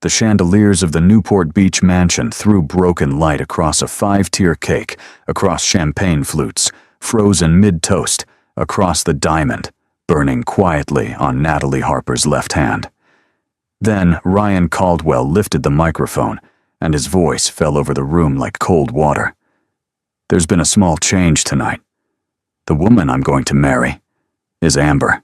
The chandeliers of the Newport Beach mansion threw broken light across a 5-tier cake, across champagne flutes, frozen mid-toast, across the diamond, burning quietly on Natalie Harper's left hand. Then Ryan Caldwell lifted the microphone, and his voice fell over the room like cold water. "There's been a small change tonight. The woman I'm going to marry is Amber."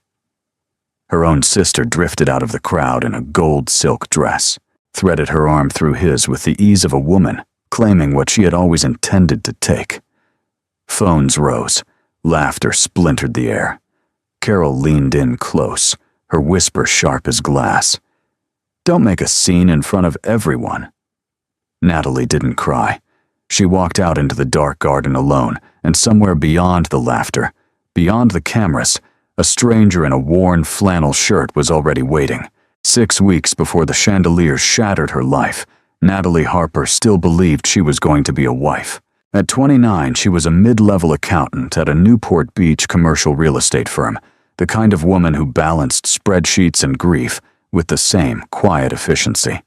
Her own sister drifted out of the crowd in a gold silk dress, threaded her arm through his with the ease of a woman, claiming what she had always intended to take. Phones rose. Laughter splintered the air. Carol leaned in close, her whisper sharp as glass. "Don't make a scene in front of everyone." Natalie didn't cry. She walked out into the dark garden alone, and somewhere beyond the laughter, beyond the cameras, a stranger in a worn flannel shirt was already waiting. 6 weeks before the chandeliers shattered her life, Natalie Harper still believed she was going to be a wife. At 29, she was a mid-level accountant at a Newport Beach commercial real estate firm, the kind of woman who balanced spreadsheets and grief with the same quiet efficiency.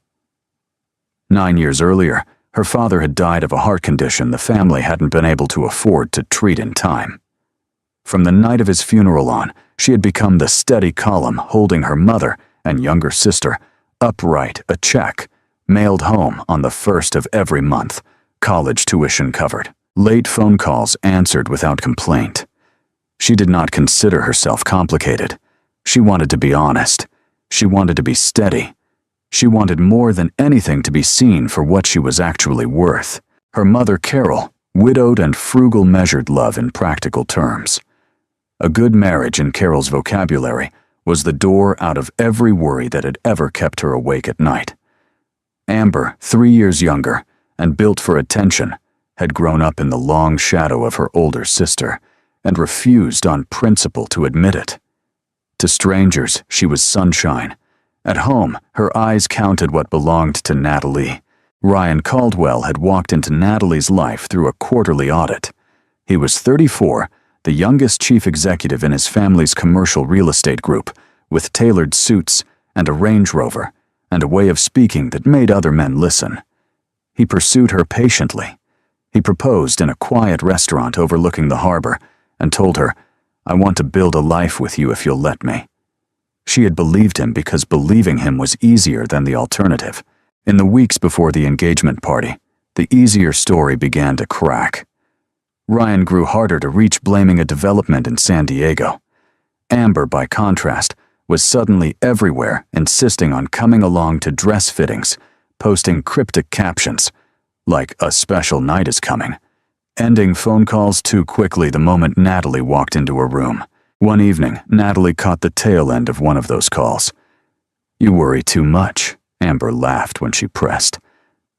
9 years earlier, her father had died of a heart condition the family hadn't been able to afford to treat in time. From the night of his funeral on, she had become the steady column holding her mother and younger sister upright, a check, mailed home on the 1st of every month, college tuition covered, late phone calls answered without complaint. She did not consider herself complicated. She wanted to be honest. She wanted to be steady. She wanted more than anything to be seen for what she was actually worth. Her mother, Carol, widowed and frugal, measured love in practical terms. A good marriage in Carol's vocabulary was the door out of every worry that had ever kept her awake at night. Amber, 3 years younger, and built for attention, had grown up in the long shadow of her older sister, and refused on principle to admit it. To strangers, she was sunshine. At home, her eyes counted what belonged to Natalie. Ryan Caldwell had walked into Natalie's life through a quarterly audit. He was 34, the youngest chief executive in his family's commercial real estate group, with tailored suits and a Range Rover, and a way of speaking that made other men listen. He pursued her patiently. He proposed in a quiet restaurant overlooking the harbor and told her, "I want to build a life with you if you'll let me." She had believed him because believing him was easier than the alternative. In the weeks before the engagement party, the easier story began to crack. Ryan grew harder to reach, blaming a development in San Diego. Amber, by contrast, was suddenly everywhere, insisting on coming along to dress fittings, posting cryptic captions, like "a special night is coming," ending phone calls too quickly the moment Natalie walked into her room. One evening, Natalie caught the tail end of one of those calls. "You worry too much," Amber laughed when she pressed.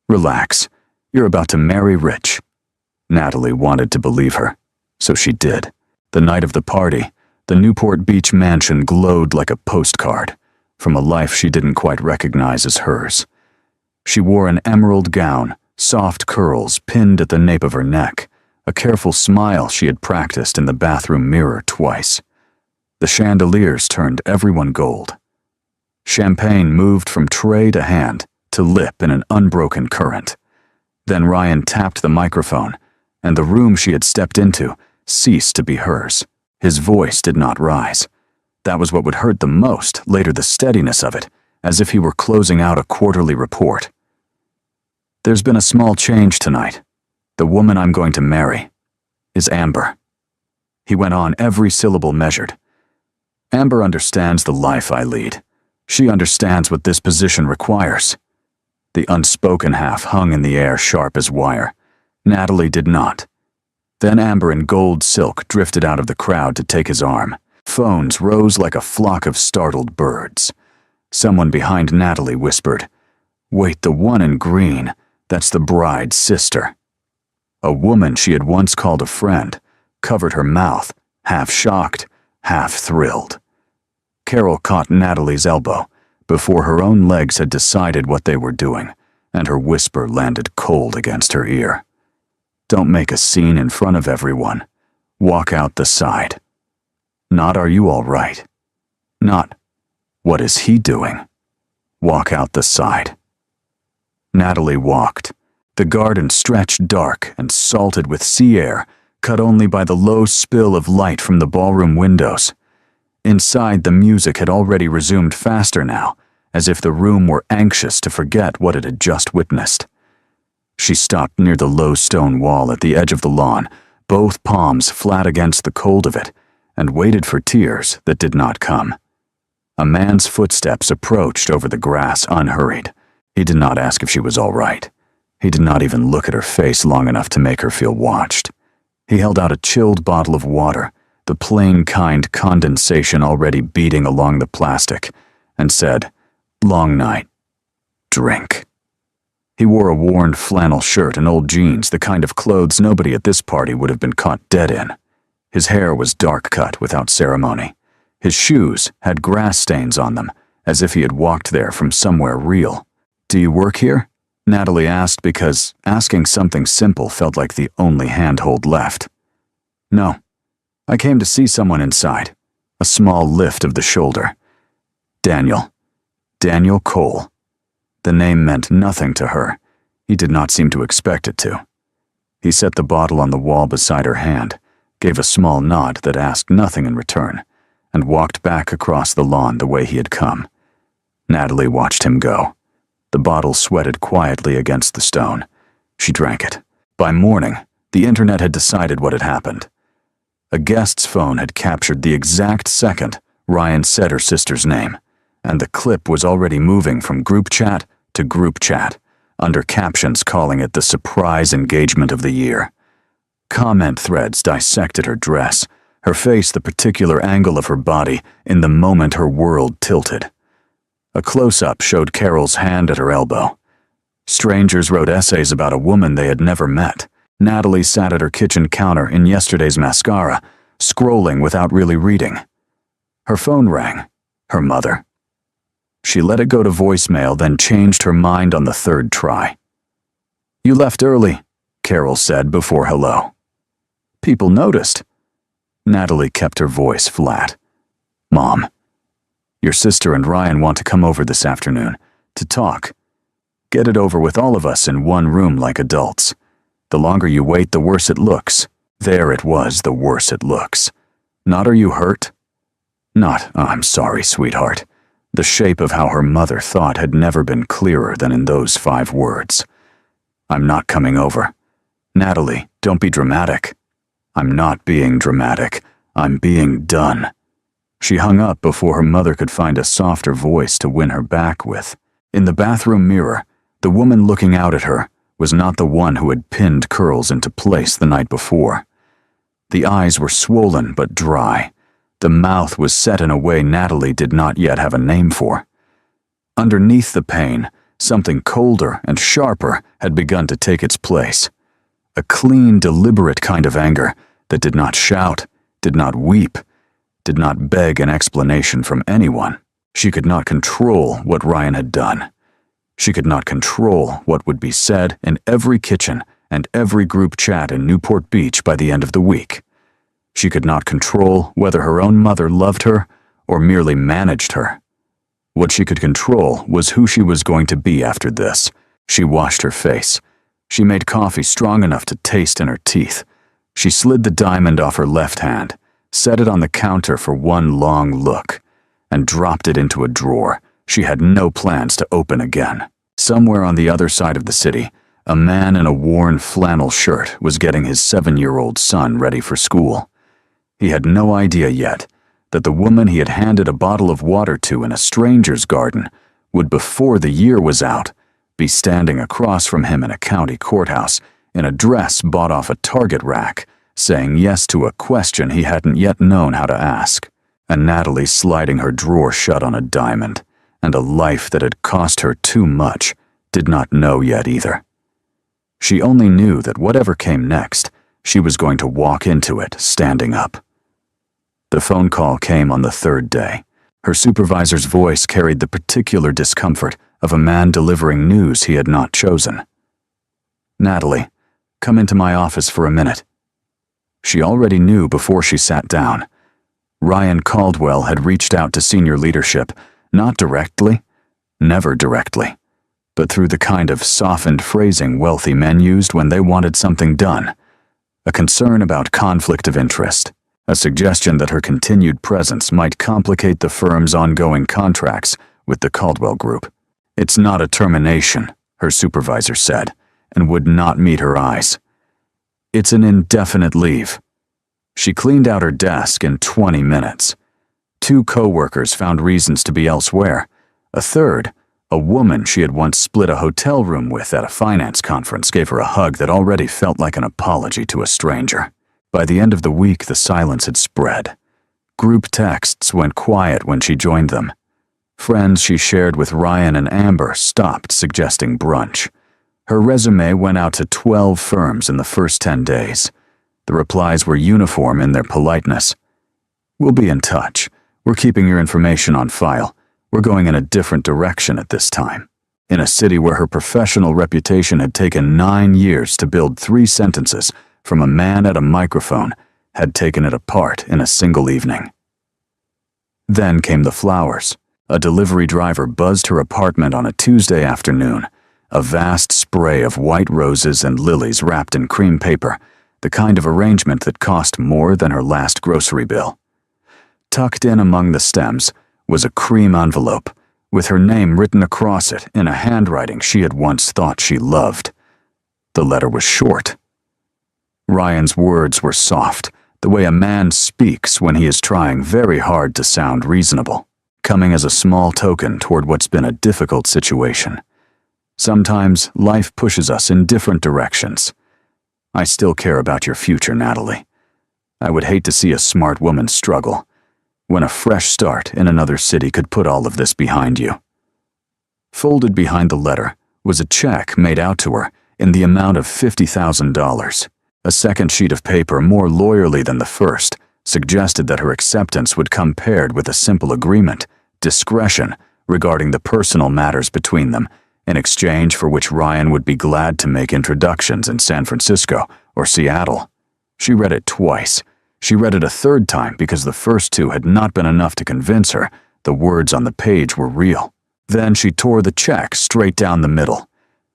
"Relax. You're about to marry rich." Natalie wanted to believe her, so she did. The night of the party, the Newport Beach mansion glowed like a postcard from a life she didn't quite recognize as hers. She wore an emerald gown, soft curls pinned at the nape of her neck, a careful smile she had practiced in the bathroom mirror twice. The chandeliers turned everyone gold. Champagne moved from tray to hand to lip in an unbroken current. Then Ryan tapped the microphone, and the room she had stepped into ceased to be hers. His voice did not rise. That was what would hurt the most, later the steadiness of it, as if he were closing out a quarterly report. "There's been a small change tonight. The woman I'm going to marry is Amber." He went on, every syllable measured. "Amber understands the life I lead. She understands what this position requires." The unspoken half hung in the air, sharp as wire. Natalie did not. Then Amber in gold silk drifted out of the crowd to take his arm. Phones rose like a flock of startled birds. Someone behind Natalie whispered, "Wait, the one in green, that's the bride's sister." A woman she had once called a friend covered her mouth, half shocked, half thrilled. Carol caught Natalie's elbow before her own legs had decided what they were doing, and her whisper landed cold against her ear. "Don't make a scene in front of everyone. Walk out the side." Not "Are you all right?" Not "What is he doing?" Walk out the side. Natalie walked. The garden stretched dark and salted with sea air, cut only by the low spill of light from the ballroom windows. Inside, the music had already resumed faster now, as if the room were anxious to forget what it had just witnessed. She stopped near the low stone wall at the edge of the lawn, both palms flat against the cold of it, and waited for tears that did not come. A man's footsteps approached over the grass unhurried. He did not ask if she was all right. He did not even look at her face long enough to make her feel watched. He held out a chilled bottle of water, the plain kind condensation already beating along the plastic, and said, "Long night. Drink." He wore a worn flannel shirt and old jeans, the kind of clothes nobody at this party would have been caught dead in. His hair was dark cut without ceremony. His shoes had grass stains on them, as if he had walked there from somewhere real. "Do you work here?" Natalie asked because asking something simple felt like the only handhold left. "No. I came to see someone inside." A small lift of the shoulder. Daniel. Daniel Cole. The name meant nothing to her. He did not seem to expect it to. He set the bottle on the wall beside her hand, gave a small nod that asked nothing in return, and walked back across the lawn the way he had come. Natalie watched him go. The bottle sweated quietly against the stone. She drank it. By morning, the internet had decided what had happened. A guest's phone had captured the exact second Ryan said her sister's name, and the clip was already moving from group chat to group chat, under captions calling it the surprise engagement of the year. Comment threads dissected her dress, her face the particular angle of her body in the moment her world tilted. A close-up showed Carol's hand at her elbow. Strangers wrote essays about a woman they had never met. Natalie sat at her kitchen counter in yesterday's mascara, scrolling without really reading. Her phone rang. Her mother. She let it go to voicemail, then changed her mind on the third try. "You left early," Carol said before hello. "People noticed." Natalie kept her voice flat. "Mom, your sister and Ryan want to come over this afternoon, to talk. Get it over with all of us in one room like adults. The longer you wait, the worse it looks." There it was, the worse it looks. Not "Are you hurt?" Not "I'm sorry, sweetheart." The shape of how her mother thought had never been clearer than in those 5 words. "I'm not coming over." "Natalie, don't be dramatic." "I'm not being dramatic. I'm being done." She hung up before her mother could find a softer voice to win her back with. In the bathroom mirror, the woman looking out at her was not the one who had pinned curls into place the night before. The eyes were swollen but dry. The mouth was set in a way Natalie did not yet have a name for. Underneath the pain, something colder and sharper had begun to take its place. A clean, deliberate kind of anger that did not shout, did not weep, did not beg an explanation from anyone. She could not control what Ryan had done. She could not control what would be said in every kitchen and every group chat in Newport Beach by the end of the week. She could not control whether her own mother loved her or merely managed her. What she could control was who she was going to be after this. She washed her face. She made coffee strong enough to taste in her teeth. She slid the diamond off her left hand, set it on the counter for one long look, and dropped it into a drawer she had no plans to open again. Somewhere on the other side of the city, a man in a worn flannel shirt was getting his 7-year-old son ready for school. He had no idea yet that the woman he had handed a bottle of water to in a stranger's garden would, before the year was out, be standing across from him in a county courthouse in a dress bought off a Target rack, saying yes to a question he hadn't yet known how to ask. And Natalie sliding her drawer shut on a diamond, and a life that had cost her too much did not know yet either. She only knew that whatever came next, she was going to walk into it standing up. The phone call came on the 3rd day. Her supervisor's voice carried the particular discomfort of a man delivering news he had not chosen. "Natalie, come into my office for a minute." She already knew before she sat down. Ryan Caldwell had reached out to senior leadership, not directly, never directly, but through the kind of softened phrasing wealthy men used when they wanted something done. A concern about conflict of interest, a suggestion that her continued presence might complicate the firm's ongoing contracts with the Caldwell Group. "It's not a termination," her supervisor said, and would not meet her eyes. "It's an indefinite leave." She cleaned out her desk in 20 minutes. 2 co-workers found reasons to be elsewhere. A third, a woman she had once split a hotel room with at a finance conference, gave her a hug that already felt like an apology to a stranger. By the end of the week, the silence had spread. Group texts went quiet when she joined them. Friends she shared with Ryan and Amber stopped suggesting brunch. Her resume went out to 12 firms in the first 10 days. The replies were uniform in their politeness. "We'll be in touch. We're keeping your information on file. We're going in a different direction at this time." In a city where her professional reputation had taken 9 years to build 3 sentences from a man at a microphone, had taken it apart in a single evening. Then came the flowers. A delivery driver buzzed her apartment on a Tuesday afternoon. A vast spray of white roses and lilies wrapped in cream paper, the kind of arrangement that cost more than her last grocery bill. Tucked in among the stems was a cream envelope, with her name written across it in a handwriting she had once thought she loved. The letter was short. Ryan's words were soft, the way a man speaks when he is trying very hard to sound reasonable, coming as a small token toward what's been a difficult situation. Sometimes life pushes us in different directions. "I still care about your future, Natalie. I would hate to see a smart woman struggle, when a fresh start in another city could put all of this behind you." Folded behind the letter was a check made out to her in the amount of $50,000. A second sheet of paper, more lawyerly than the first, suggested that her acceptance would come paired with a simple agreement, discretion, regarding the personal matters between them, in exchange for which Ryan would be glad to make introductions in San Francisco or Seattle. She read it twice. She read it a third time because the first 2 had not been enough to convince her the words on the page were real. Then she tore the check straight down the middle.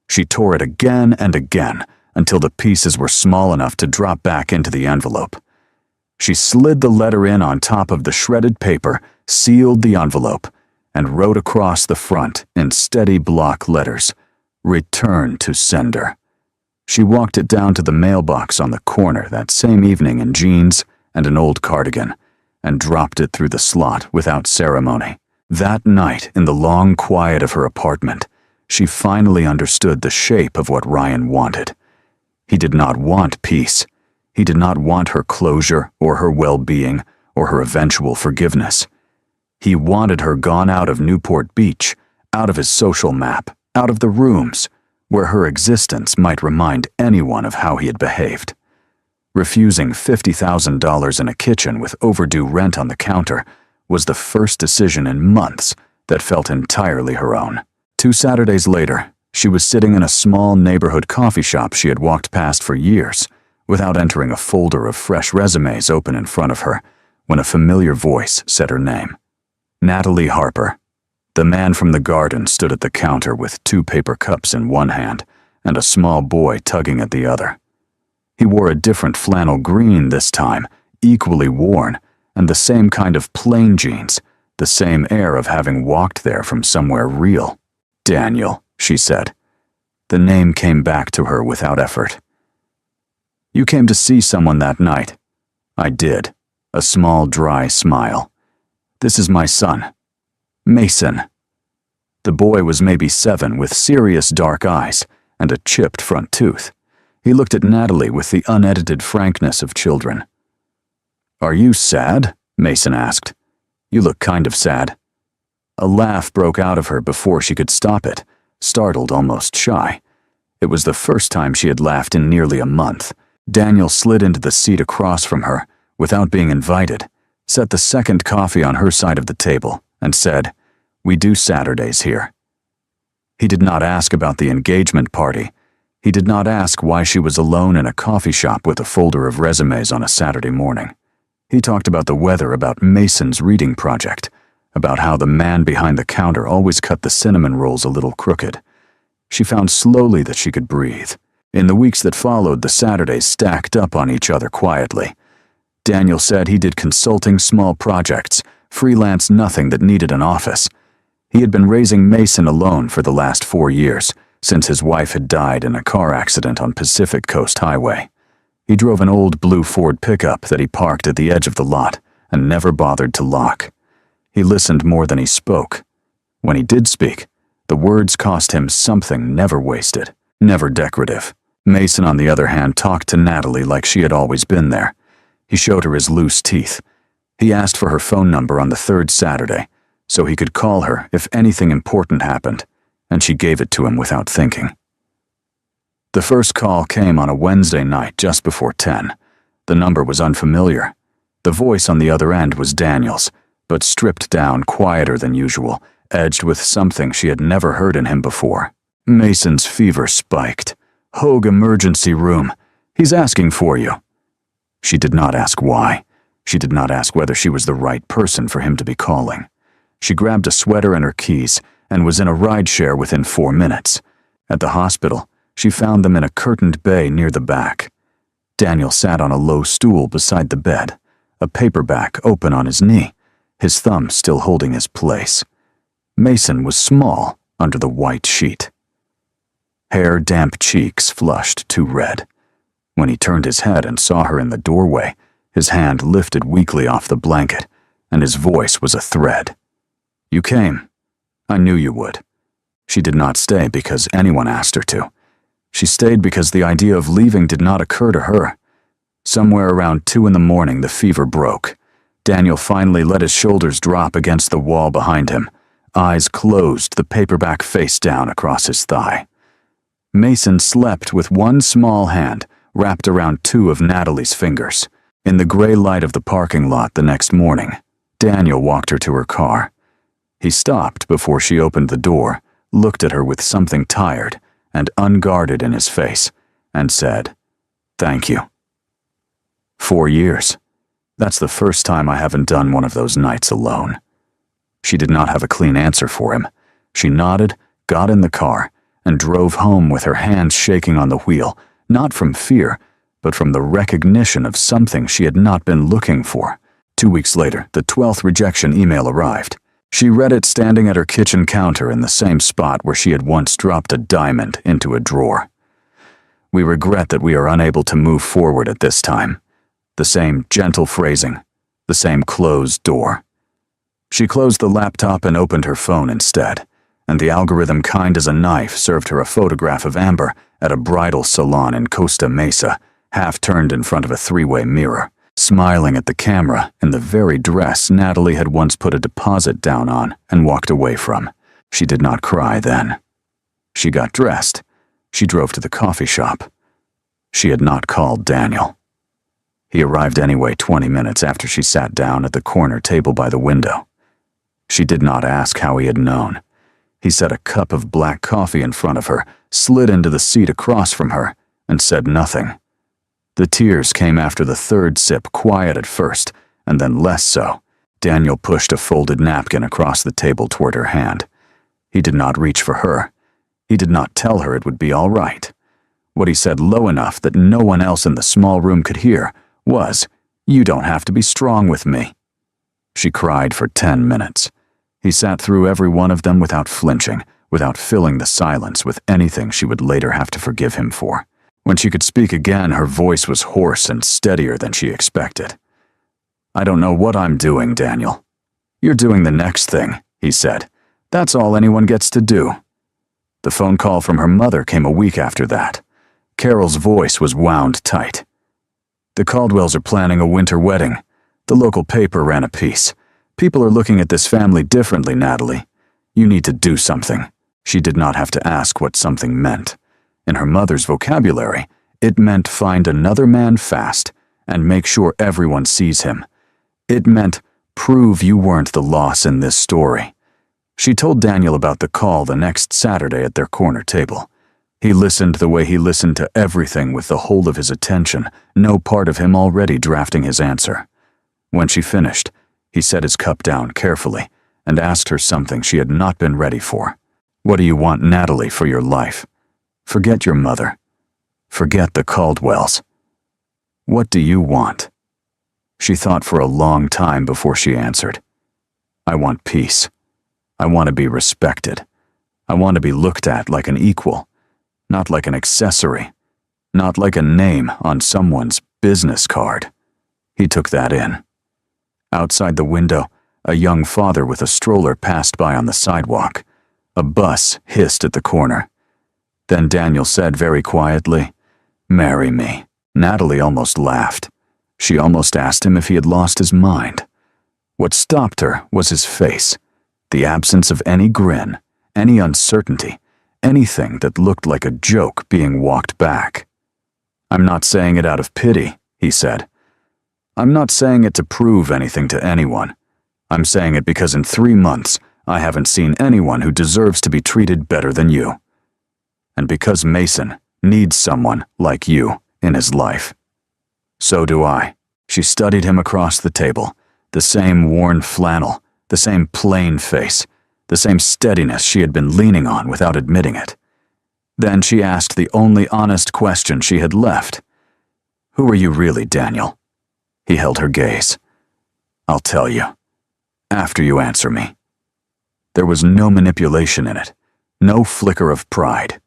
She tore it again and again until the pieces were small enough to drop back into the envelope. She slid the letter in on top of the shredded paper, sealed the envelope, and wrote across the front in steady block letters, "Return to sender." She walked it down to the mailbox on the corner that same evening in jeans and an old cardigan, and dropped it through the slot without ceremony. That night, in the long quiet of her apartment, she finally understood the shape of what Ryan wanted. He did not want peace. He did not want her closure or her well-being or her eventual forgiveness. He wanted her gone out of Newport Beach, out of his social map, out of the rooms, where her existence might remind anyone of how he had behaved. Refusing $50,000 in a kitchen with overdue rent on the counter was the first decision in months that felt entirely her own. 2 Saturdays later, she was sitting in a small neighborhood coffee shop she had walked past for years, without entering a folder of fresh resumes open in front of her, when a familiar voice said her name. Natalie Harper. The man from the garden stood at the counter with 2 paper cups in one hand and a small boy tugging at the other. He wore a different flannel green this time, equally worn, and the same kind of plain jeans, the same air of having walked there from somewhere real. "Daniel," she said. The name came back to her without effort. "You came to see someone that night." "I did." A small, dry smile. "This is my son, Mason." The boy was maybe 7 with serious dark eyes and a chipped front tooth. He looked at Natalie with the unedited frankness of children. "Are you sad?" Mason asked. "You look kind of sad." A laugh broke out of her before she could stop it, startled, almost shy. It was the first time she had laughed in nearly a month. Daniel slid into the seat across from her, without being invited, set the second coffee on her side of the table, and said, "We do Saturdays here." He did not ask about the engagement party. He did not ask why she was alone in a coffee shop with a folder of resumes on a Saturday morning. He talked about the weather, about Mason's reading project, about how the man behind the counter always cut the cinnamon rolls a little crooked. She found slowly that she could breathe. In the weeks that followed, the Saturdays stacked up on each other quietly. Daniel said he did consulting small projects, freelance nothing that needed an office. He had been raising Mason alone for the last 4 years, since his wife had died in a car accident on Pacific Coast Highway. He drove an old blue Ford pickup that he parked at the edge of the lot and never bothered to lock. He listened more than he spoke. When he did speak, the words cost him something never wasted, never decorative. Mason, on the other hand, talked to Natalie like she had always been there. He showed her his loose teeth. He asked for her phone number on the 3rd Saturday, so he could call her if anything important happened, and she gave it to him without thinking. The first call came on a Wednesday night just before 10. The number was unfamiliar. The voice on the other end was Daniel's, but stripped down, quieter than usual, edged with something she had never heard in him before. Mason's fever spiked. "Hogue emergency room. He's asking for you." She did not ask why. She did not ask whether she was the right person for him to be calling. She grabbed a sweater and her keys and was in a rideshare within 4 minutes. At the hospital, she found them in a curtained bay near the back. Daniel sat on a low stool beside the bed, a paperback open on his knee, his thumb still holding his place. Mason was small under the white sheet. Hair, damp cheeks flushed too red. When he turned his head and saw her in the doorway, his hand lifted weakly off the blanket, and his voice was a thread. "You came. I knew you would." She did not stay because anyone asked her to. She stayed because the idea of leaving did not occur to her. Somewhere around 2 in the morning, the fever broke. Daniel finally let his shoulders drop against the wall behind him, eyes closed, the paperback face down across his thigh. Mason slept with one small hand wrapped around 2 of Natalie's fingers. In the gray light of the parking lot the next morning, Daniel walked her to her car. He stopped before she opened the door, looked at her with something tired and unguarded in his face, and said, "Thank you." 4 years. That's the first time I haven't done one of those nights alone. She did not have a clean answer for him. She nodded, got in the car, and drove home with her hands shaking on the wheel, not from fear, but from the recognition of something she had not been looking for. 2 weeks later, the 12th rejection email arrived. She read it standing at her kitchen counter in the same spot where she had once dropped a diamond into a drawer. "We regret that we are unable to move forward at this time." The same gentle phrasing, the same closed door. She closed the laptop and opened her phone instead, and the algorithm, kind as a knife, served her a photograph of Amber at a bridal salon in Costa Mesa, half turned in front of a 3-way mirror, smiling at the camera in the very dress Natalie had once put a deposit down on and walked away from. She did not cry then. She got dressed. She drove to the coffee shop. She had not called Daniel. He arrived anyway 20 minutes after she sat down at the corner table by the window. She did not ask how he had known. He set a cup of black coffee in front of her, slid into the seat across from her, and said nothing. The tears came after the 3rd sip, quiet at first, and then less so. Daniel pushed a folded napkin across the table toward her hand. He did not reach for her. He did not tell her it would be all right. What he said low enough that no one else in the small room could hear was, "You don't have to be strong with me." She cried for 10 minutes. He sat through every one of them without flinching, without filling the silence with anything she would later have to forgive him for. When she could speak again, her voice was hoarse and steadier than she expected. "I don't know what I'm doing, Daniel." "You're doing the next thing," he said. "That's all anyone gets to do." The phone call from her mother came a week after that. Carol's voice was wound tight. "The Caldwells are planning a winter wedding. The local paper ran a piece. People are looking at this family differently, Natalie. You need to do something." She did not have to ask what something meant. In her mother's vocabulary, it meant find another man fast and make sure everyone sees him. It meant prove you weren't the loss in this story. She told Daniel about the call the next Saturday at their corner table. He listened the way he listened to everything, with the whole of his attention, no part of him already drafting his answer. When she finished, he set his cup down carefully and asked her something she had not been ready for. What do you want, Natalie, for your life? Forget your mother. Forget the Caldwells. What do you want? She thought for a long time before she answered. I want peace. I want to be respected. I want to be looked at like an equal, not like an accessory, not like a name on someone's business card. He took that in. Outside the window, a young father with a stroller passed by on the sidewalk. A bus hissed at the corner. Then Daniel said very quietly, "Marry me." Natalie almost laughed. She almost asked him if he had lost his mind. What stopped her was his face, the absence of any grin, any uncertainty, anything that looked like a joke being walked back. "I'm not saying it out of pity," he said. "I'm not saying it to prove anything to anyone. I'm saying it because in 3 months, I haven't seen anyone who deserves to be treated better than you. And because Mason needs someone like you in his life. So do I." She studied him across the table, the same worn flannel, the same plain face, the same steadiness she had been leaning on without admitting it. Then she asked the only honest question she had left. "Who are you really, Daniel?" He held her gaze. "I'll tell you. After you answer me." There was no manipulation in it, no flicker of pride,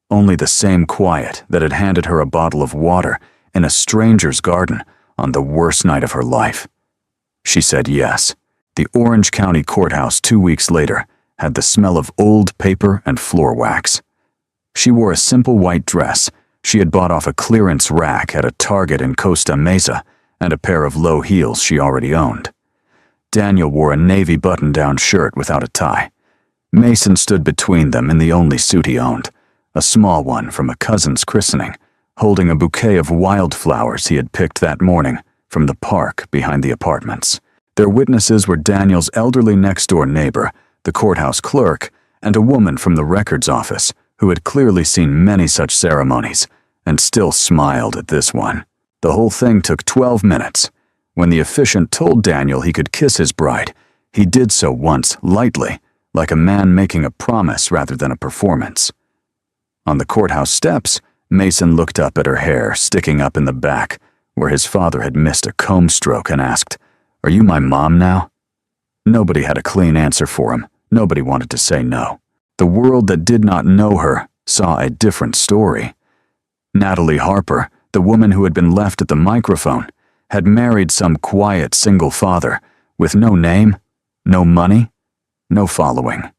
only the same quiet that had handed her a bottle of water in a stranger's garden on the worst night of her life. She said yes. The Orange County courthouse 2 weeks later had the smell of old paper and floor wax. She wore a simple white dress she had bought off a clearance rack at a Target in Costa Mesa and a pair of low heels she already owned. Daniel wore a navy button-down shirt without a tie. Mason stood between them in the only suit he owned, a small one from a cousin's christening, holding a bouquet of wildflowers he had picked that morning from the park behind the apartments. Their witnesses were Daniel's elderly next-door neighbor, the courthouse clerk, and a woman from the records office who had clearly seen many such ceremonies and still smiled at this one. The whole thing took 12 minutes. When the officiant told Daniel he could kiss his bride, he did so once lightly, like a man making a promise rather than a performance. On the courthouse steps, Mason looked up at her hair sticking up in the back, where his father had missed a comb stroke, and asked, "Are you my mom now?" Nobody had a clean answer for him. Nobody wanted to say no. The world that did not know her saw a different story. Natalie Harper, the woman who had been left at the microphone, had married some quiet single father with no name, no money, no following.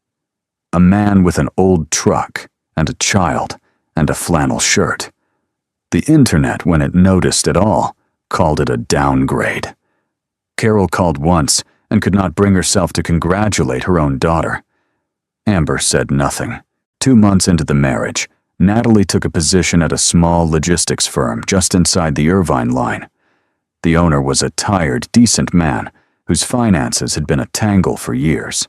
A man with an old truck and a child and a flannel shirt. The internet, when it noticed it all, called it a downgrade. Carol called once and could not bring herself to congratulate her own daughter. Amber said nothing. 2 months into the marriage, Natalie took a position at a small logistics firm just inside the Irvine line. The owner was a tired, decent man whose finances had been a tangle for years.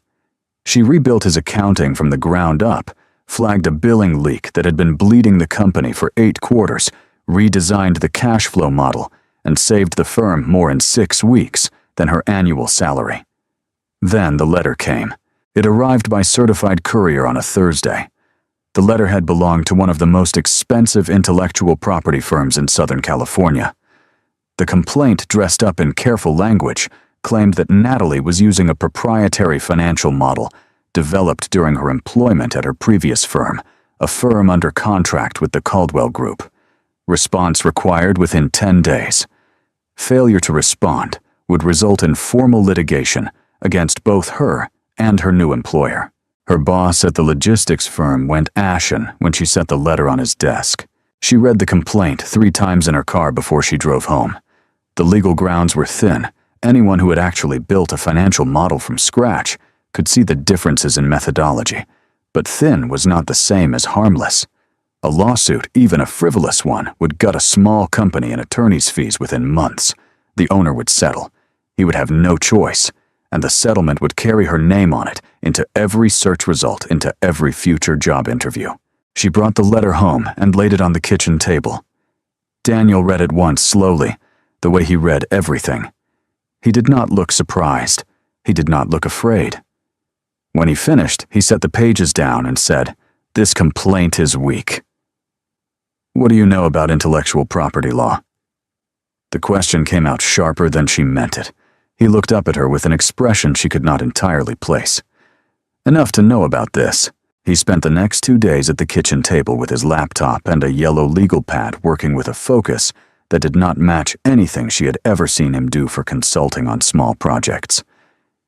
She rebuilt his accounting from the ground up, flagged a billing leak that had been bleeding the company for 8 quarters, redesigned the cash flow model, and saved the firm more in 6 weeks than her annual salary. Then the letter came. It arrived by certified courier on a Thursday. The letterhead belonged to one of the most expensive intellectual property firms in Southern California. The complaint, dressed up in careful language, claimed that Natalie was using a proprietary financial model developed during her employment at her previous firm, a firm under contract with the Caldwell Group. Response required within 10 days. Failure to respond would result in formal litigation against both her and her new employer. Her boss at the logistics firm went ashen when she set the letter on his desk. She read the complaint 3 times in her car before she drove home. The legal grounds were thin. Anyone who had actually built a financial model from scratch could see the differences in methodology, but thin was not the same as harmless. A lawsuit, even a frivolous one, would gut a small company in attorney's fees within months. The owner would settle. He would have no choice, and the settlement would carry her name on it into every search result, into every future job interview. She brought the letter home and laid it on the kitchen table. Daniel read it once slowly, the way he read everything. He did not look surprised. He did not look afraid. When he finished, he set the pages down and said, "This complaint is weak." "What do you know about intellectual property law?" The question came out sharper than she meant it. He looked up at her with an expression she could not entirely place. "Enough to know about this." He spent the next 2 days at the kitchen table with his laptop and a yellow legal pad, working with a focus that did not match anything she had ever seen him do for consulting on small projects.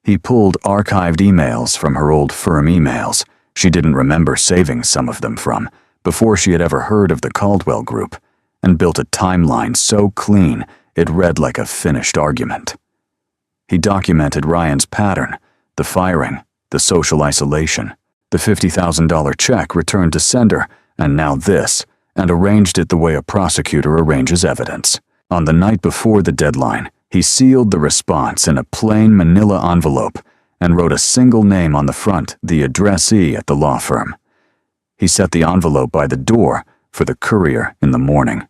He pulled archived emails from her old firm emails she didn't remember saving some of them from before she had ever heard of the Caldwell Group, and built a timeline so clean it read like a finished argument. He documented Ryan's pattern, the firing, the social isolation, the $50,000 check returned to sender, and now this, and arranged it the way a prosecutor arranges evidence. On the night before the deadline, he sealed the response in a plain manila envelope and wrote a single name on the front, the addressee at the law firm. He set the envelope by the door for the courier in the morning.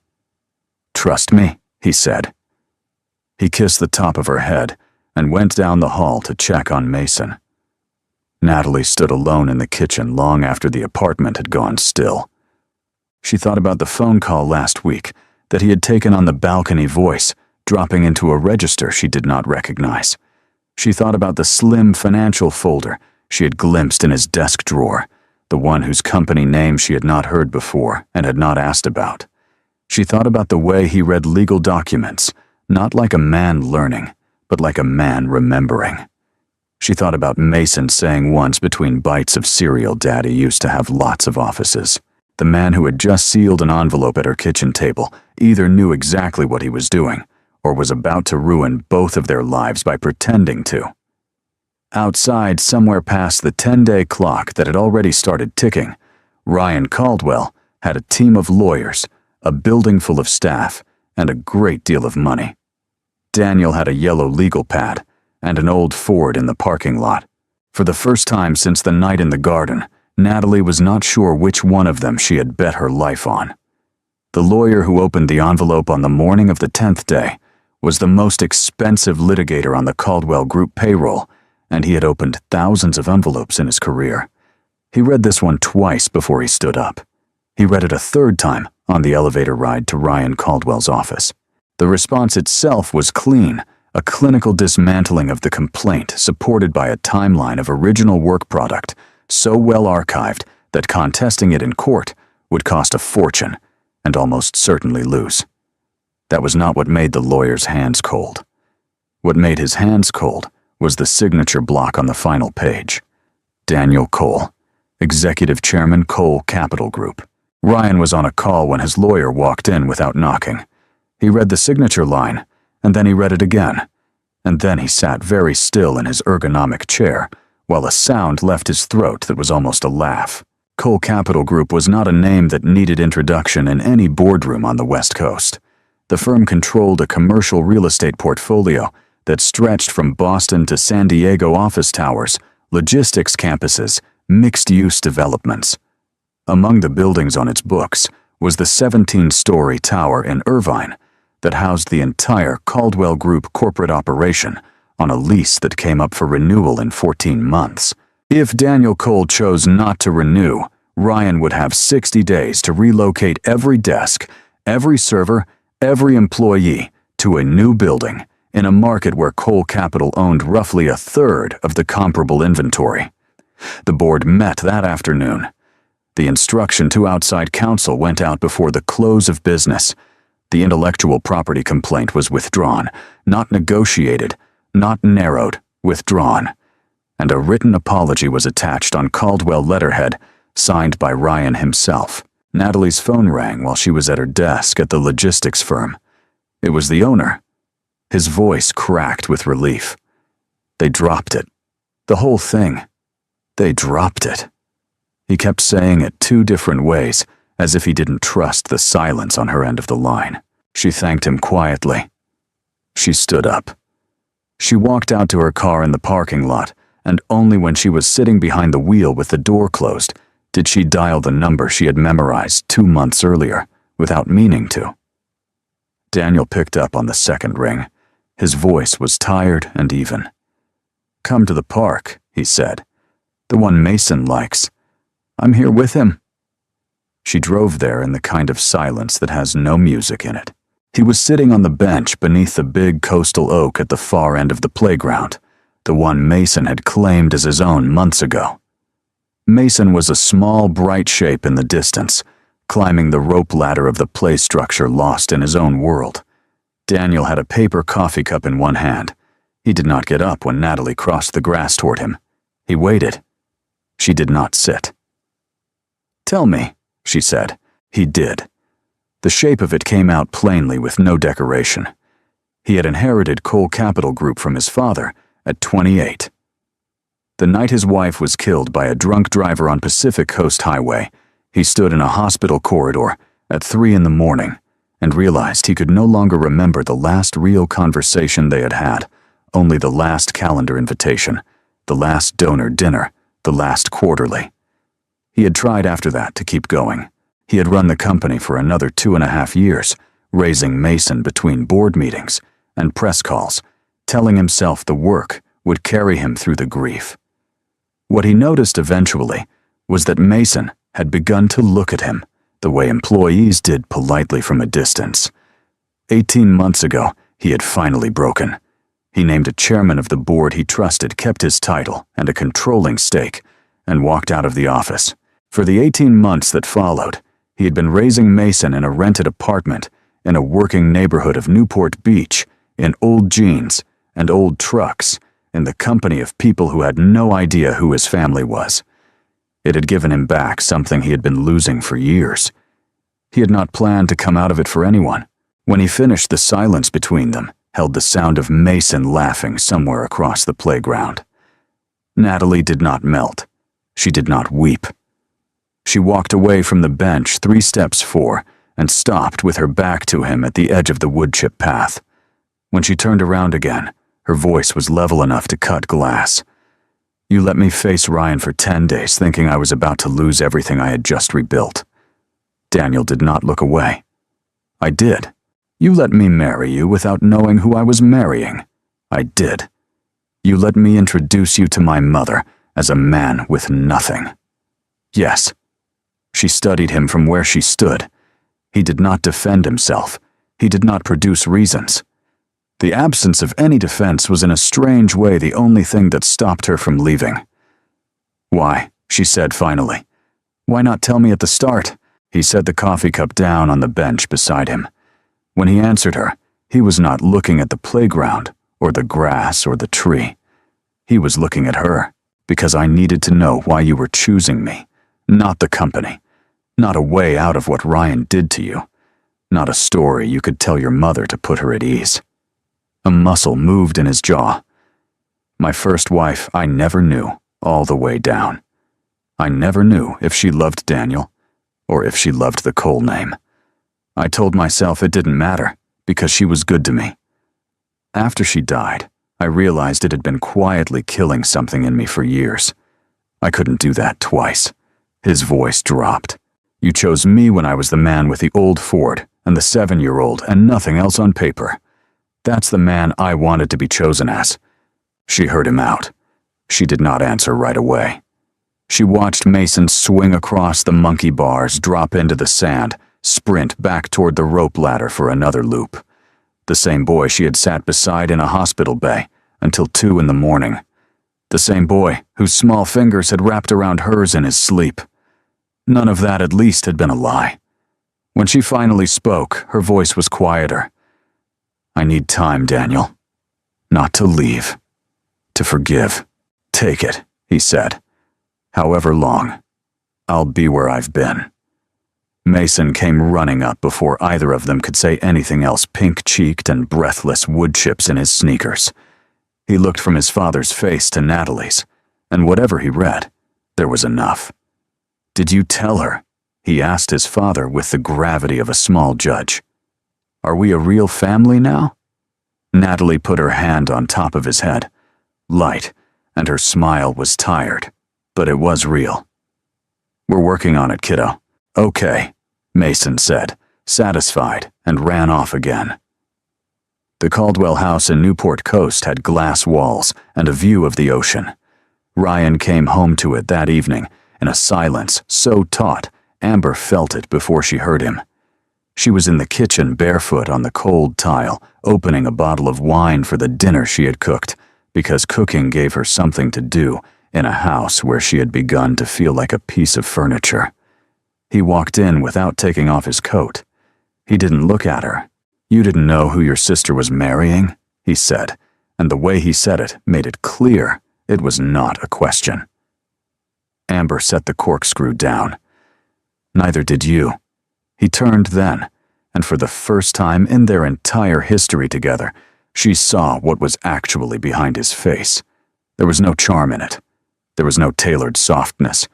"Trust me," he said. He kissed the top of her head and went down the hall to check on Mason. Natalie stood alone in the kitchen long after the apartment had gone still. She thought about the phone call last week that he had taken on the balcony voice, dropping into a register she did not recognize. She thought about the slim financial folder she had glimpsed in his desk drawer, the one whose company name she had not heard before and had not asked about. She thought about the way he read legal documents, not like a man learning, but like a man remembering. She thought about Mason saying once between bites of cereal Daddy used to have lots of offices. The man who had just sealed an envelope at her kitchen table either knew exactly what he was doing or was about to ruin both of their lives by pretending to. Outside, somewhere past the 10-day clock that had already started ticking, Ryan Caldwell had a team of lawyers, a building full of staff, and a great deal of money. Daniel had a yellow legal pad and an old Ford in the parking lot. For the first time since the night in the garden, Natalie was not sure which one of them she had bet her life on. The lawyer who opened the envelope on the morning of the 10th day was the most expensive litigator on the Caldwell Group payroll, and he had opened thousands of envelopes in his career. He read this one twice before he stood up. He read it a third time on the elevator ride to Ryan Caldwell's office. The response itself was clean, a clinical dismantling of the complaint supported by a timeline of original work product so well archived that contesting it in court would cost a fortune and almost certainly lose. That was not what made the lawyer's hands cold. What made his hands cold was the signature block on the final page. Daniel Cole, Executive Chairman, Cole Capital Group. Ryan was on a call when his lawyer walked in without knocking. He read the signature line, and then he read it again, and then he sat very still in his ergonomic chair, while a sound left his throat that was almost a laugh. Cole Capital Group was not a name that needed introduction in any boardroom on the West Coast. The firm controlled a commercial real estate portfolio that stretched from Boston to San Diego office towers, logistics campuses, mixed-use developments. Among the buildings on its books was the 17-story tower in Irvine that housed the entire Caldwell Group corporate operation on a lease that came up for renewal in 14 months. If Daniel Cole chose not to renew, Ryan would have 60 days to relocate every desk, every server, every employee to a new building in a market where Cole Capital owned roughly a third of the comparable inventory. The board met that afternoon. The instruction to outside counsel went out before the close of business. The intellectual property complaint was withdrawn, not negotiated, not narrowed, withdrawn. And a written apology was attached on Caldwell letterhead, signed by Ryan himself. Natalie's phone rang while she was at her desk at the logistics firm. It was the owner. His voice cracked with relief. They dropped it. The whole thing. They dropped it. He kept saying it 2 different ways, as if he didn't trust the silence on her end of the line. She thanked him quietly. She stood up. She walked out to her car in the parking lot, and only when she was sitting behind the wheel with the door closed did she dial the number she had memorized 2 months earlier, without meaning to. Daniel picked up on the second ring. His voice was tired and even. "Come to the park," he said. The one Mason likes. I'm here with him." She drove there in the kind of silence that has no music in it. He was sitting on the bench beneath the big coastal oak at the far end of the playground, the one Mason had claimed as his own months ago. Mason was a small, bright shape in the distance, climbing the rope ladder of the play structure lost in his own world. Daniel had a paper coffee cup in one hand. He did not get up when Natalie crossed the grass toward him. He waited. She did not sit. "Tell me," she said. He did. The shape of it came out plainly with no decoration. He had inherited Cole Capital Group from his father at 28. The night his wife was killed by a drunk driver on Pacific Coast Highway, he stood in a hospital corridor at 3 in the morning and realized he could no longer remember the last real conversation they had had, only the last calendar invitation, the last donor dinner, the last quarterly. He had tried after that to keep going. He had run the company for another 2.5 years, raising Mason between board meetings and press calls, telling himself the work would carry him through the grief. What he noticed eventually was that Mason had begun to look at him the way employees did politely from a distance. 18 months ago, he had finally broken. He named a chairman of the board he trusted kept his title and a controlling stake, and walked out of the office. For the 18 months that followed, he had been raising Mason in a rented apartment in a working neighborhood of Newport Beach, in old jeans and old trucks, in the company of people who had no idea who his family was. It had given him back something he had been losing for years. He had not planned to come out of it for anyone. When he finished, the silence between them held the sound of Mason laughing somewhere across the playground. Natalie did not melt. She did not weep. She walked away from the bench 3 steps forward and stopped with her back to him at the edge of the woodchip path. When she turned around again, her voice was level enough to cut glass. "You let me face Ryan for 10 days thinking I was about to lose everything I had just rebuilt." Daniel did not look away. "I did. You let me marry you without knowing who I was marrying. I did. You let me introduce you to my mother as a man with nothing." "Yes." She studied him from where she stood. He did not defend himself. He did not produce reasons. The absence of any defense was in a strange way the only thing that stopped her from leaving. "Why?" she said finally. "Why not tell me at the start?" He set the coffee cup down on the bench beside him. When he answered her, he was not looking at the playground or the grass or the tree. He was looking at her, because I needed to know why you were choosing me, not the company, not a way out of what Ryan did to you, not a story you could tell your mother to put her at ease. A muscle moved in his jaw. My first wife I never knew, all the way down. I never knew if she loved Daniel or if she loved the Cole name. I told myself it didn't matter because she was good to me. After she died, I realized it had been quietly killing something in me for years. I couldn't do that twice. His voice dropped. "You chose me when I was the man with the old Ford and the 7-year-old and nothing else on paper. That's the man I wanted to be chosen as." She heard him out. She did not answer right away. She watched Mason swing across the monkey bars, drop into the sand, sprint back toward the rope ladder for another loop. The same boy she had sat beside in a hospital bay until 2 in the morning. The same boy whose small fingers had wrapped around hers in his sleep. None of that at least had been a lie. When she finally spoke, her voice was quieter. "I need time, Daniel. Not to leave. To forgive. Take it," he said. "However long. I'll be where I've been." Mason came running up before either of them could say anything else, pink-cheeked and breathless, wood chips in his sneakers. He looked from his father's face to Natalie's, and whatever he read, there was enough. "Did you tell her?" he asked his father with the gravity of a small judge. "Are we a real family now?" Natalie put her hand on top of his head, light, and her smile was tired, but it was real. "We're working on it, kiddo." "Okay," Mason said, satisfied, and ran off again. The Caldwell house in Newport Coast had glass walls and a view of the ocean. Ryan came home to it that evening in a silence so taut Amber felt it before she heard him. She was in the kitchen barefoot on the cold tile, opening a bottle of wine for the dinner she had cooked, because cooking gave her something to do in a house where she had begun to feel like a piece of furniture. He walked in without taking off his coat. He didn't look at her. "You didn't know who your sister was marrying?" he said, and the way he said it made it clear it was not a question. Amber set the corkscrew down. "Neither did you." He turned then, and for the first time in their entire history together, she saw what was actually behind his face. There was no charm in it. There was no tailored softness.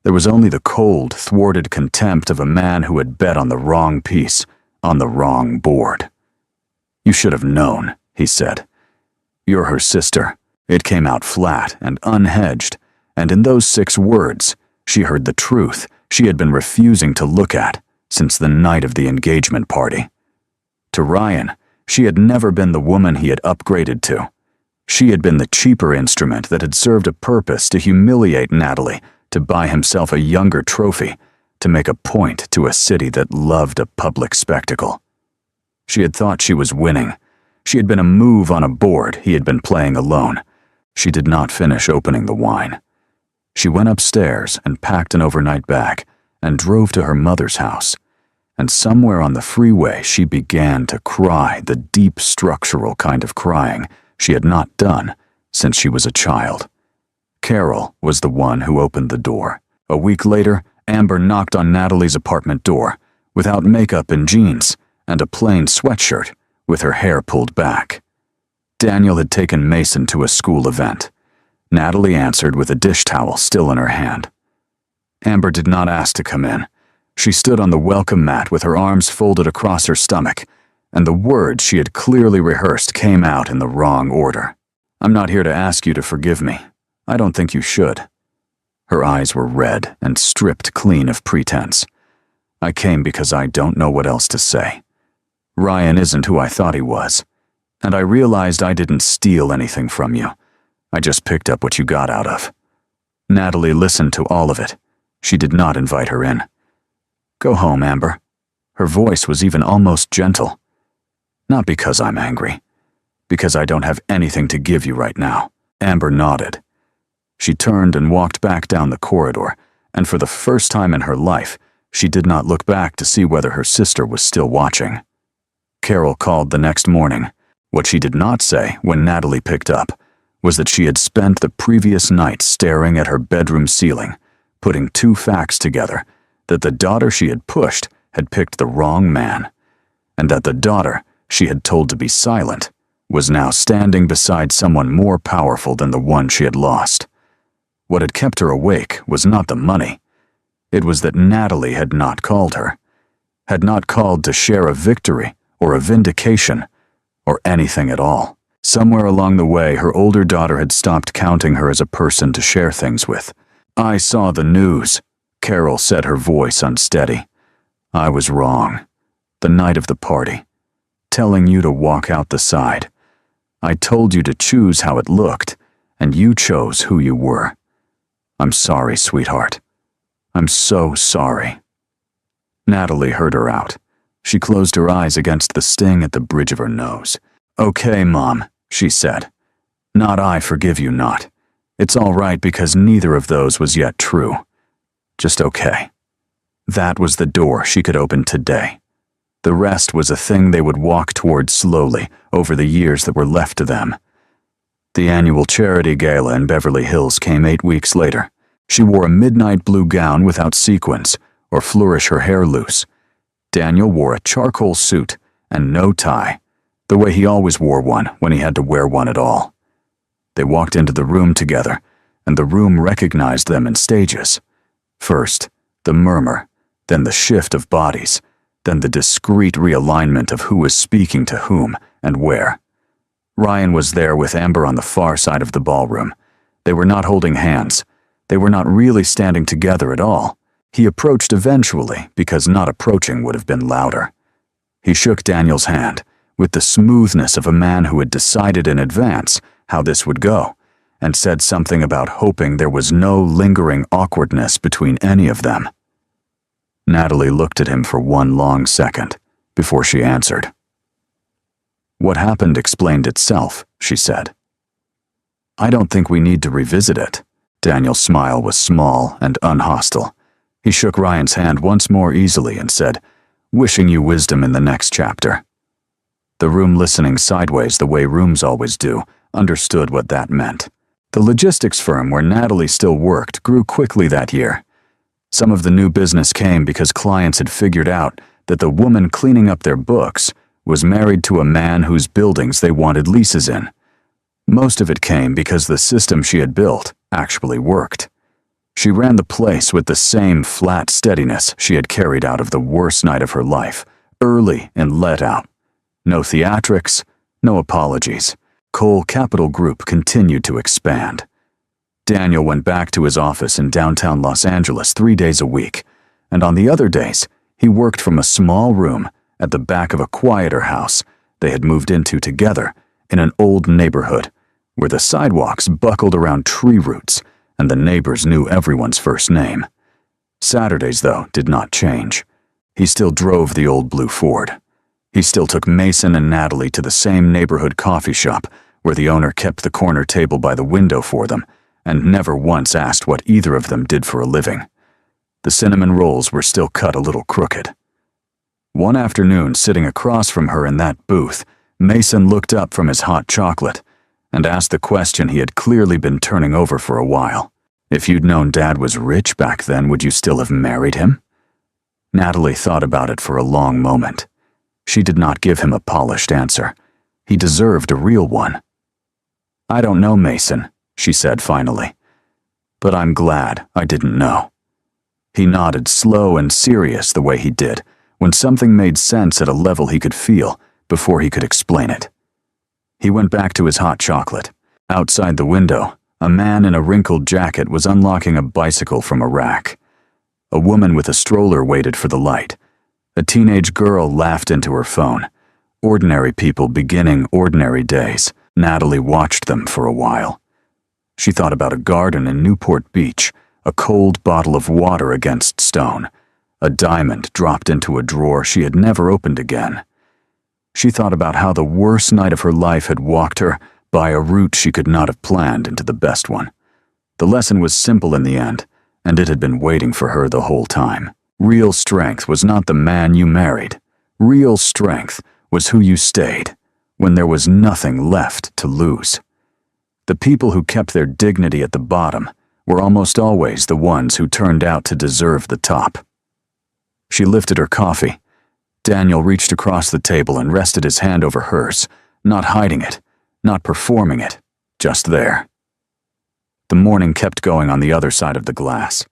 There was only the cold, thwarted contempt of a man who had bet on the wrong piece, on the wrong board. "You should have known," he said. "You're her sister." It came out flat and unhedged, and in those 6 words, she heard the truth she had been refusing to look at since the night of the engagement party. To Ryan, she had never been the woman he had upgraded to. She had been the cheaper instrument that had served a purpose to humiliate Natalie, to buy himself a younger trophy, to make a point to a city that loved a public spectacle. She had thought she was winning. She had been a move on a board he had been playing alone. She did not finish opening the wine. She went upstairs and packed an overnight bag and drove to her mother's house. And somewhere on the freeway she began to cry, the deep structural kind of crying she had not done since she was a child. Carol was the one who opened the door. A week later, Amber knocked on Natalie's apartment door, without makeup and jeans, and a plain sweatshirt, with her hair pulled back. Daniel had taken Mason to a school event. Natalie answered with a dish towel still in her hand. Amber did not ask to come in. She stood on the welcome mat with her arms folded across her stomach, and the words she had clearly rehearsed came out in the wrong order. "I'm not here to ask you to forgive me. I don't think you should." Her eyes were red and stripped clean of pretense. "I came because I don't know what else to say. Ryan isn't who I thought he was, and I realized I didn't steal anything from you. I just picked up what you got out of." Natalie listened to all of it. She did not invite her in. "Go home, Amber." Her voice was even almost gentle. "Not because I'm angry. Because I don't have anything to give you right now." Amber nodded. She turned and walked back down the corridor, and for the first time in her life, she did not look back to see whether her sister was still watching. Carol called the next morning. What she did not say when Natalie picked up was that she had spent the previous night staring at her bedroom ceiling, putting 2 facts together, that the daughter she had pushed had picked the wrong man, and that the daughter she had told to be silent was now standing beside someone more powerful than the one she had lost. What had kept her awake was not the money. It was that Natalie had not called her, had not called to share a victory or a vindication or anything at all. Somewhere along the way, her older daughter had stopped counting her as a person to share things with. "I saw the news," Carol said, her voice unsteady. "I was wrong. The night of the party. Telling you to walk out the side. I told you to choose how it looked, and you chose who you were. I'm sorry, sweetheart. I'm so sorry." Natalie heard her out. She closed her eyes against the sting at the bridge of her nose. "Okay, Mom," she said. "Not I forgive you not. It's all right because neither of those was yet true. Just okay." That was the door she could open today. The rest was a thing they would walk toward slowly over the years that were left to them. The annual charity gala in Beverly Hills came 8 weeks later. She wore a midnight blue gown without sequins or flourish her hair loose. Daniel wore a charcoal suit and no tie, the way he always wore one when he had to wear one at all. They walked into the room together, and the room recognized them in stages. First, the murmur, then the shift of bodies, then the discreet realignment of who was speaking to whom and where. Ryan was there with Amber on the far side of the ballroom. They were not holding hands. They were not really standing together at all. He approached eventually because not approaching would have been louder. He shook Daniel's hand with the smoothness of a man who had decided in advance how this would go, and said something about hoping there was no lingering awkwardness between any of them. Natalie looked at him for one long second before she answered. "What happened explained itself," she said. "I don't think we need to revisit it." Daniel's smile was small and unhostile. He shook Ryan's hand once more easily and said, "Wishing you wisdom in the next chapter." The room, listening sideways the way rooms always do, understood what that meant. The logistics firm where Natalie still worked grew quickly that year. Some of the new business came because clients had figured out that the woman cleaning up their books was married to a man whose buildings they wanted leases in. Most of it came because the system she had built actually worked. She ran the place with the same flat steadiness she had carried out of the worst night of her life, early and let out. No theatrics, no apologies. Cole Capital Group continued to expand. Daniel went back to his office in downtown Los Angeles 3 days a week, and on the other days, he worked from a small room at the back of a quieter house they had moved into together in an old neighborhood, where the sidewalks buckled around tree roots and the neighbors knew everyone's first name. Saturdays, though, did not change. He still drove the old blue Ford. He still took Mason and Natalie to the same neighborhood coffee shop where the owner kept the corner table by the window for them and never once asked what either of them did for a living. The cinnamon rolls were still cut a little crooked. One afternoon, sitting across from her in that booth, Mason looked up from his hot chocolate and asked the question he had clearly been turning over for a while. "If you'd known Dad was rich back then, would you still have married him?" Natalie thought about it for a long moment. She did not give him a polished answer. He deserved a real one. "I don't know, Mason," she said finally, "but I'm glad I didn't know." He nodded, slow and serious the way he did when something made sense at a level he could feel before he could explain it. He went back to his hot chocolate. Outside the window, a man in a wrinkled jacket was unlocking a bicycle from a rack. A woman with a stroller waited for the light. A teenage girl laughed into her phone. Ordinary people beginning ordinary days. Natalie watched them for a while. She thought about a garden in Newport Beach, a cold bottle of water against stone, a diamond dropped into a drawer she had never opened again. She thought about how the worst night of her life had walked her by a route she could not have planned into the best one. The lesson was simple in the end, and it had been waiting for her the whole time. Real strength was not the man you married. Real strength was who you stayed when there was nothing left to lose. The people who kept their dignity at the bottom were almost always the ones who turned out to deserve the top. She lifted her coffee. Daniel reached across the table and rested his hand over hers, not hiding it, not performing it, just there. The morning kept going on the other side of the glass.